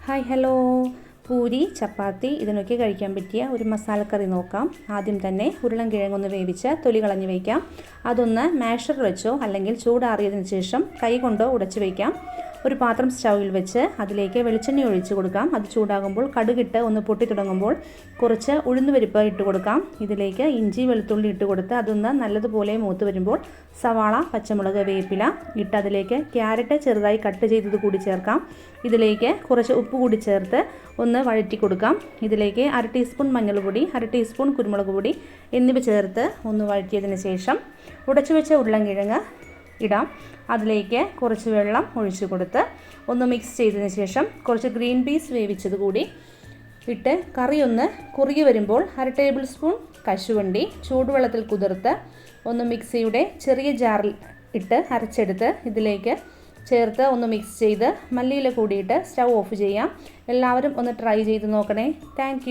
Hi hello, puri ചപ്പാത്തി ഇതിനൊക്കെ കഴിക്കാൻ പറ്റിയ ഒരു മസാലക്കറി നോക്കാം. ആദ്യം തന്നെ ഉരുളൻകിഴങ്ങൊന്ന് വേവിച്ച് തൊലി കളഞ്ഞ് വയ്ക്കാം. അതൊന്ന് മാഷർ വെച്ചോ അല്ലെങ്കിൽ ചൂടാറിയതിന് ശേഷം കൈ കൊണ്ടോ ഉടച്ച് വയ്ക്കാം. ഒരു പാത്രം സ്റ്റൗവിൽ വെച്ച് അതിലേക്ക് വെളിച്ചെണ്ണ ഒഴിച്ച് കൊടുക്കാം. അത് ചൂടാകുമ്പോൾ കടുകിട്ട് ഒന്ന് പൊട്ടി തുടങ്ങുമ്പോൾ കുറച്ച് ഉഴുന്നുപരിപ്പ് ഇട്ട് കൊടുക്കാം. ഇതിലേക്ക് ഇഞ്ചി വെളുത്തുള്ളി ഇട്ട് കൊടുത്ത് അതൊന്ന് നല്ലതുപോലെ മൂത്ത് വരുമ്പോൾ സവാള, പച്ചമുളക്, വേപ്പില ഇട്ട് അതിലേക്ക് ക്യാരറ്റ് ചെറുതായി കട്ട് ചെയ്തത് കൂടി ചേർക്കാം. ഇതിലേക്ക് കുറച്ച് ഉപ്പ് കൂടി ചേർത്ത് ഒന്ന് വഴറ്റി കൊടുക്കാം. ഇതിലേക്ക് 1/2 ടീസ്പൂൺ മഞ്ഞൾപ്പൊടി, 1/2 ടീസ്പൂൺ കുരുമുളക് പൊടി എന്നിവ ചേർത്ത് ഒന്ന് വഴറ്റിയതിന് ശേഷം ഉടച്ചു വെച്ച ഉരുളൻകിഴങ്ങ് ഇടാം. അതിലേക്ക് കുറച്ച് വെള്ളം ഒഴിച്ചു കൊടുത്ത് ഒന്ന് മിക്സ് ചെയ്തതിന് ശേഷം കുറച്ച് ഗ്രീൻ പീസ് വേവിച്ചത് കൂടി ഇട്ട് കറി ഒന്ന് കുറുകി വരുമ്പോൾ 1/2 ടേബിൾ സ്പൂൺ കശുവണ്ടി ചൂടുവെള്ളത്തിൽ കുതിർത്ത് ഒന്ന് മിക്സിയുടെ ചെറിയ ജാറിൽ ഇട്ട് അരച്ചെടുത്ത് ഇതിലേക്ക് ചേർത്ത് ഒന്ന് മിക്സ് ചെയ്ത് മല്ലിയില കൂടിയിട്ട് സ്റ്റൗ ഓഫ് ചെയ്യാം. എല്ലാവരും ഒന്ന് ട്രൈ ചെയ്ത് നോക്കണേ. താങ്ക്